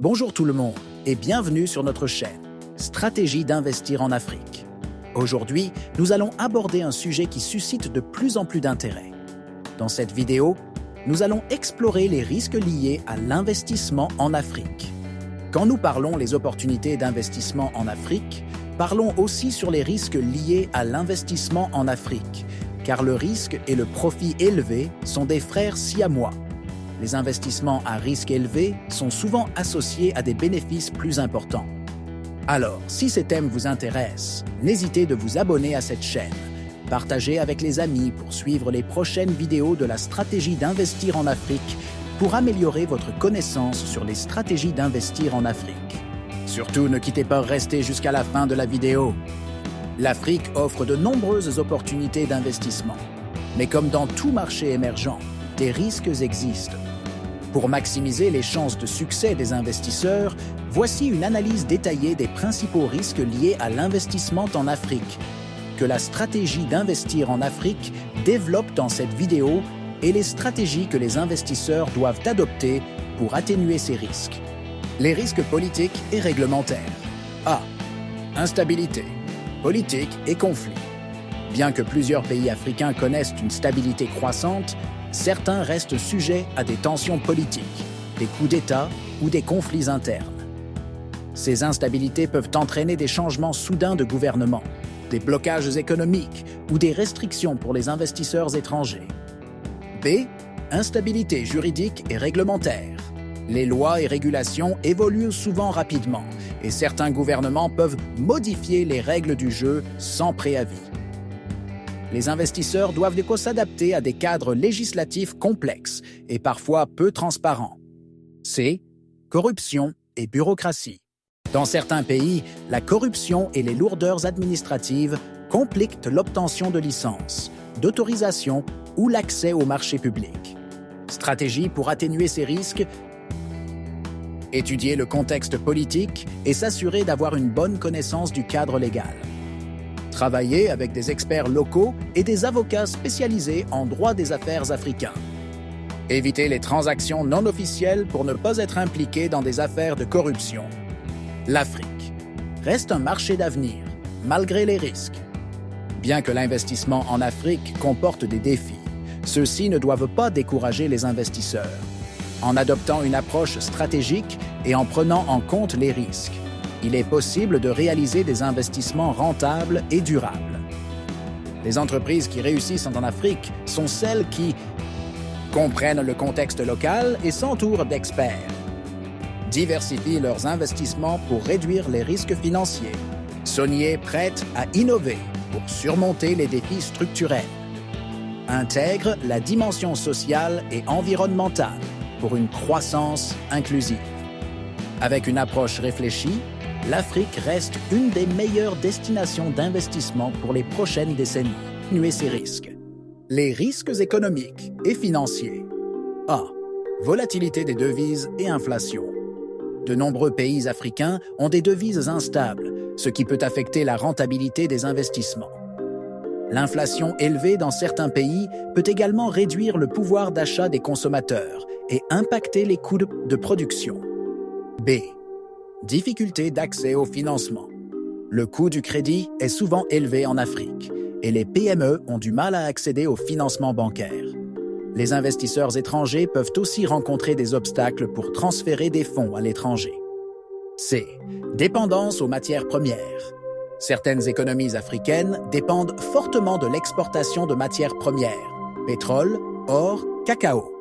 Bonjour tout le monde et bienvenue sur notre chaîne Stratégie d'investir en Afrique. Aujourd'hui, nous allons aborder un sujet qui suscite de plus en plus d'intérêt. Dans cette vidéo, nous allons explorer les risques liés à l'investissement en Afrique. Quand nous parlons des opportunités d'investissement en Afrique, parlons aussi sur les risques liés à l'investissement en Afrique, car le risque et le profit élevé sont des frères siamois. Les investissements à risque élevé sont souvent associés à des bénéfices plus importants. Alors, si ces thèmes vous intéressent, n'hésitez de vous abonner à cette chaîne, partagez avec les amis pour suivre les prochaines vidéos de la stratégie d'investir en Afrique pour améliorer votre connaissance sur les stratégies d'investir en Afrique. Surtout, ne quittez pas rester jusqu'à la fin de la vidéo. L'Afrique offre de nombreuses opportunités d'investissement, mais comme dans tout marché émergent, des risques existent. Pour maximiser les chances de succès des investisseurs, voici une analyse détaillée des principaux risques liés à l'investissement en Afrique, que la stratégie d'investir en Afrique développe dans cette vidéo et les stratégies que les investisseurs doivent adopter pour atténuer ces risques. Les risques politiques et réglementaires. A. Instabilité, politique et conflits. Bien que plusieurs pays africains connaissent une stabilité croissante, certains restent sujets à des tensions politiques, des coups d'État ou des conflits internes. Ces instabilités peuvent entraîner des changements soudains de gouvernement, des blocages économiques ou des restrictions pour les investisseurs étrangers. B. Instabilité juridique et réglementaire. Les lois et régulations évoluent souvent rapidement et certains gouvernements peuvent modifier les règles du jeu sans préavis. Les investisseurs doivent du coup s'adapter à des cadres législatifs complexes et parfois peu transparents. C. Corruption et bureaucratie. Dans certains pays, la corruption et les lourdeurs administratives compliquent l'obtention de licences, d'autorisations ou l'accès au marché public. Stratégie pour atténuer ces risques: étudier le contexte politique et s'assurer d'avoir une bonne connaissance du cadre légal. Travailler avec des experts locaux et des avocats spécialisés en droit des affaires africains. Éviter les transactions non officielles pour ne pas être impliqué dans des affaires de corruption. L'Afrique reste un marché d'avenir, malgré les risques. Bien que l'investissement en Afrique comporte des défis, ceux-ci ne doivent pas décourager les investisseurs. En adoptant une approche stratégique et en prenant en compte les risques, il est possible de réaliser des investissements rentables et durables. Les entreprises qui réussissent en Afrique sont celles qui comprennent le contexte local et s'entourent d'experts, diversifient leurs investissements pour réduire les risques financiers, sont prêtes à innover pour surmonter les défis structurels, intègrent la dimension sociale et environnementale pour une croissance inclusive. Avec une approche réfléchie, l'Afrique reste une des meilleures destinations d'investissement pour les prochaines décennies. Atténuer ces risques. Les risques économiques et financiers. A. Volatilité des devises et inflation. De nombreux pays africains ont des devises instables, ce qui peut affecter la rentabilité des investissements. L'inflation élevée dans certains pays peut également réduire le pouvoir d'achat des consommateurs et impacter les coûts de production. B. Difficulté d'accès au financement. Le coût du crédit est souvent élevé en Afrique et les PME ont du mal à accéder au financement bancaire. Les investisseurs étrangers peuvent aussi rencontrer des obstacles pour transférer des fonds à l'étranger. C. Dépendance aux matières premières. Certaines économies africaines dépendent fortement de l'exportation de matières premières, pétrole, or, cacao.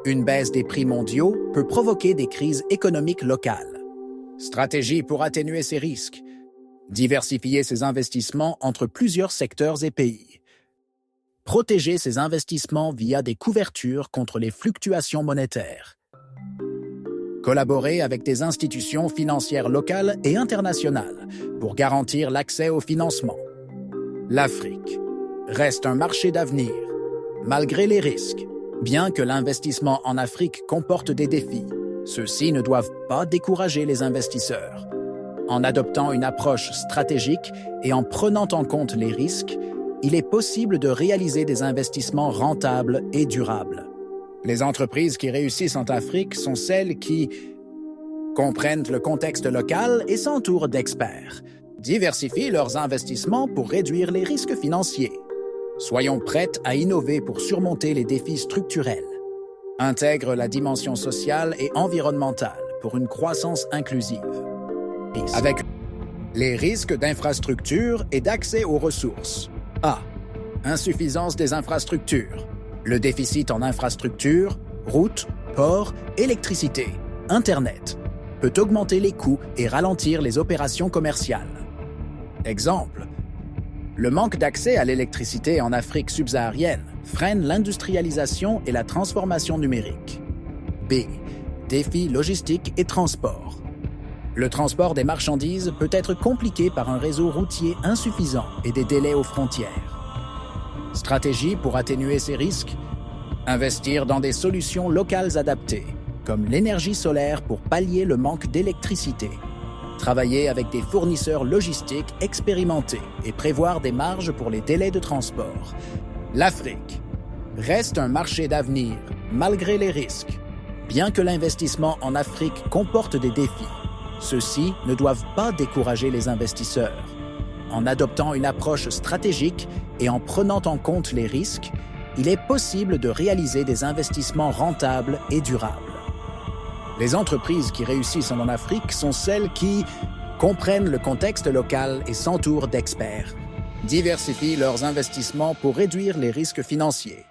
Une baisse des prix mondiaux peut provoquer des crises économiques locales. Stratégie pour atténuer ces risques. Diversifier ses investissements entre plusieurs secteurs et pays. Protéger ses investissements via des couvertures contre les fluctuations monétaires. Collaborer avec des institutions financières locales et internationales pour garantir l'accès au financement. L'Afrique reste un marché d'avenir, malgré les risques. Bien que l'investissement en Afrique comporte des défis, ceux-ci ne doivent pas décourager les investisseurs. En adoptant une approche stratégique et en prenant en compte les risques, il est possible de réaliser des investissements rentables et durables. Les entreprises qui réussissent en Afrique sont celles qui comprennent le contexte local et s'entourent d'experts, diversifient leurs investissements pour réduire les risques financiers. Soyons prêts à innover pour surmonter les défis structurels. Intègrent la dimension sociale et environnementale pour une croissance inclusive. Avec les risques d'infrastructure et d'accès aux ressources. A. Insuffisance des infrastructures. Le déficit en infrastructures, routes, ports, électricité, Internet, peut augmenter les coûts et ralentir les opérations commerciales. Exemple, le manque d'accès à l'électricité en Afrique subsaharienne freine l'industrialisation et la transformation numérique. B. Défis logistiques et transport. Le transport des marchandises peut être compliqué par un réseau routier insuffisant et des délais aux frontières. Stratégie pour atténuer ces risques? Investir dans des solutions locales adaptées, comme l'énergie solaire pour pallier le manque d'électricité. Travailler avec des fournisseurs logistiques expérimentés et prévoir des marges pour les délais de transport. L'Afrique reste un marché d'avenir, malgré les risques. Bien que l'investissement en Afrique comporte des défis, ceux-ci ne doivent pas décourager les investisseurs. En adoptant une approche stratégique et en prenant en compte les risques, il est possible de réaliser des investissements rentables et durables. Les entreprises qui réussissent en Afrique sont celles qui comprennent le contexte local et s'entourent d'experts, diversifient leurs investissements pour réduire les risques financiers,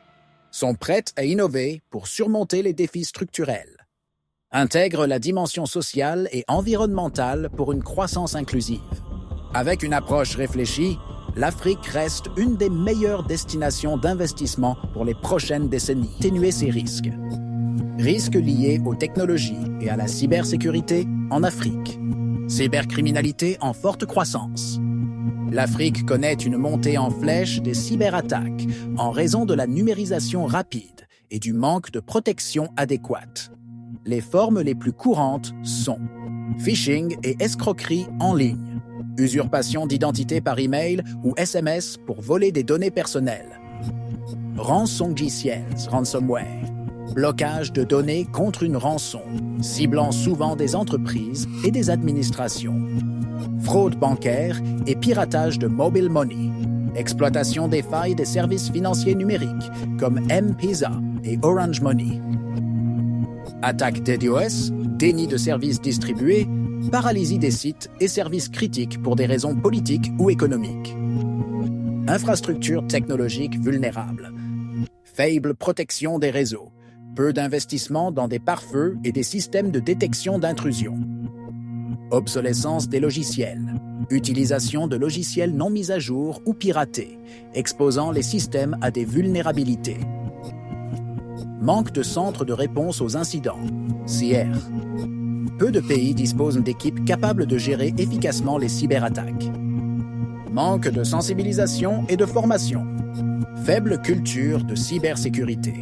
sont prêtes à innover pour surmonter les défis structurels, intègrent la dimension sociale et environnementale pour une croissance inclusive. Avec une approche réfléchie, l'Afrique reste une des meilleures destinations d'investissement pour les prochaines décennies. Atténuer ces risques. Risques liés aux technologies et à la cybersécurité en Afrique. Cybercriminalité en forte croissance. L'Afrique connaît une montée en flèche des cyberattaques en raison de la numérisation rapide et du manque de protection adéquate. Les formes les plus courantes sont phishing et escroquerie en ligne, usurpation d'identité par email ou SMS pour voler des données personnelles, rançongiciels, ransomware, blocage de données contre une rançon, ciblant souvent des entreprises et des administrations, fraude bancaire et piratage de mobile money, exploitation des failles des services financiers numériques comme M-Pesa et Orange Money, attaque DDoS, déni de services distribués, paralysie des sites et services critiques pour des raisons politiques ou économiques, infrastructures technologiques vulnérables, faible protection des réseaux, peu d'investissement dans des pare-feux et des systèmes de détection d'intrusion. Obsolescence des logiciels. Utilisation de logiciels non mis à jour ou piratés, exposant les systèmes à des vulnérabilités. Manque de centres de réponse aux incidents, CIR. Peu de pays disposent d'équipes capables de gérer efficacement les cyberattaques. Manque de sensibilisation et de formation. Faible culture de cybersécurité.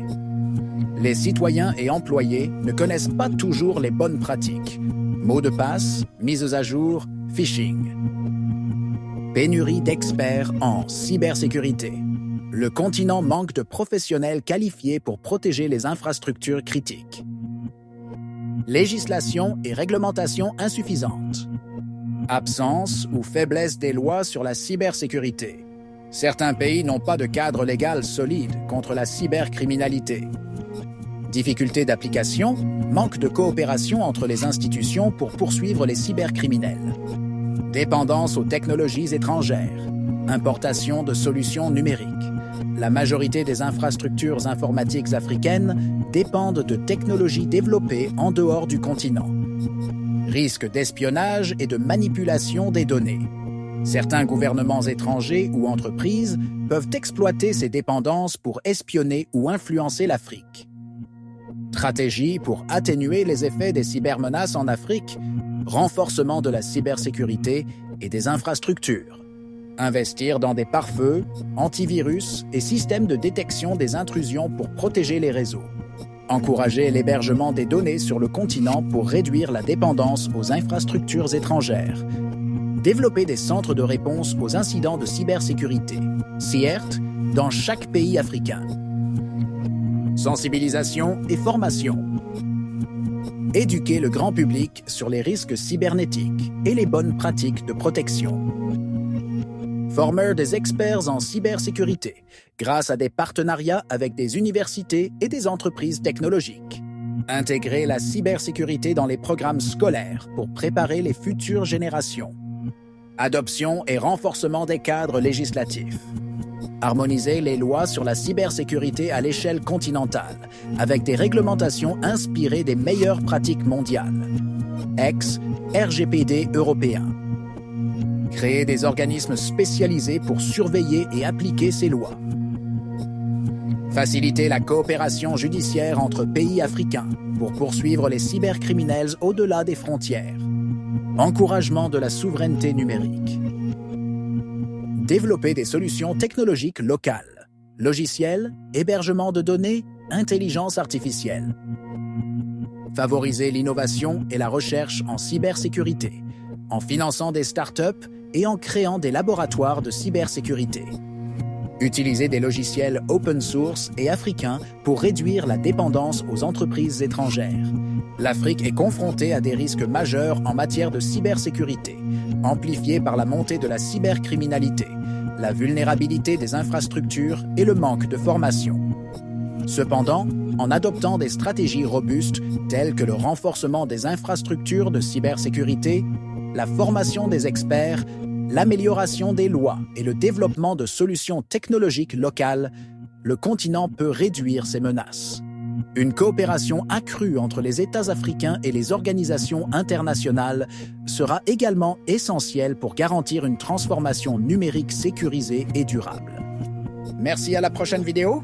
Les citoyens et employés ne connaissent pas toujours les bonnes pratiques. Mots de passe, mises à jour, phishing. Pénurie d'experts en cybersécurité. Le continent manque de professionnels qualifiés pour protéger les infrastructures critiques. Législation et réglementation insuffisantes. Absence ou faiblesse des lois sur la cybersécurité. Certains pays n'ont pas de cadre légal solide contre la cybercriminalité. Difficultés d'application, manque de coopération entre les institutions pour poursuivre les cybercriminels. Dépendance aux technologies étrangères. Importation de solutions numériques. La majorité des infrastructures informatiques africaines dépendent de technologies développées en dehors du continent. Risque d'espionnage et de manipulation des données. Certains gouvernements étrangers ou entreprises peuvent exploiter ces dépendances pour espionner ou influencer l'Afrique. Stratégie pour atténuer les effets des cybermenaces en Afrique, renforcement de la cybersécurité et des infrastructures. Investir dans des pare-feux, antivirus et systèmes de détection des intrusions pour protéger les réseaux. Encourager l'hébergement des données sur le continent pour réduire la dépendance aux infrastructures étrangères. Développer des centres de réponse aux incidents de cybersécurité, CIRT, dans chaque pays africain. Sensibilisation et formation. Éduquer le grand public sur les risques cybernétiques et les bonnes pratiques de protection. Former des experts en cybersécurité grâce à des partenariats avec des universités et des entreprises technologiques. Intégrer la cybersécurité dans les programmes scolaires pour préparer les futures générations. Adoption et renforcement des cadres législatifs. Harmoniser les lois sur la cybersécurité à l'échelle continentale, avec des réglementations inspirées des meilleures pratiques mondiales. Ex-RGPD européen. Créer des organismes spécialisés pour surveiller et appliquer ces lois. Faciliter la coopération judiciaire entre pays africains pour poursuivre les cybercriminels au-delà des frontières. Encouragement de la souveraineté numérique. Développer des solutions technologiques locales. Logiciels, hébergement de données, intelligence artificielle. Favoriser l'innovation et la recherche en cybersécurité, en finançant des startups et en créant des laboratoires de cybersécurité. Utiliser des logiciels open source et africains pour réduire la dépendance aux entreprises étrangères. L'Afrique est confrontée à des risques majeurs en matière de cybersécurité, amplifiés par la montée de la cybercriminalité, la vulnérabilité des infrastructures et le manque de formation. Cependant, en adoptant des stratégies robustes telles que le renforcement des infrastructures de cybersécurité, la formation des experts, l'amélioration des lois et le développement de solutions technologiques locales, le continent peut réduire ces menaces. Une coopération accrue entre les États africains et les organisations internationales sera également essentielle pour garantir une transformation numérique sécurisée et durable. Merci, à la prochaine vidéo.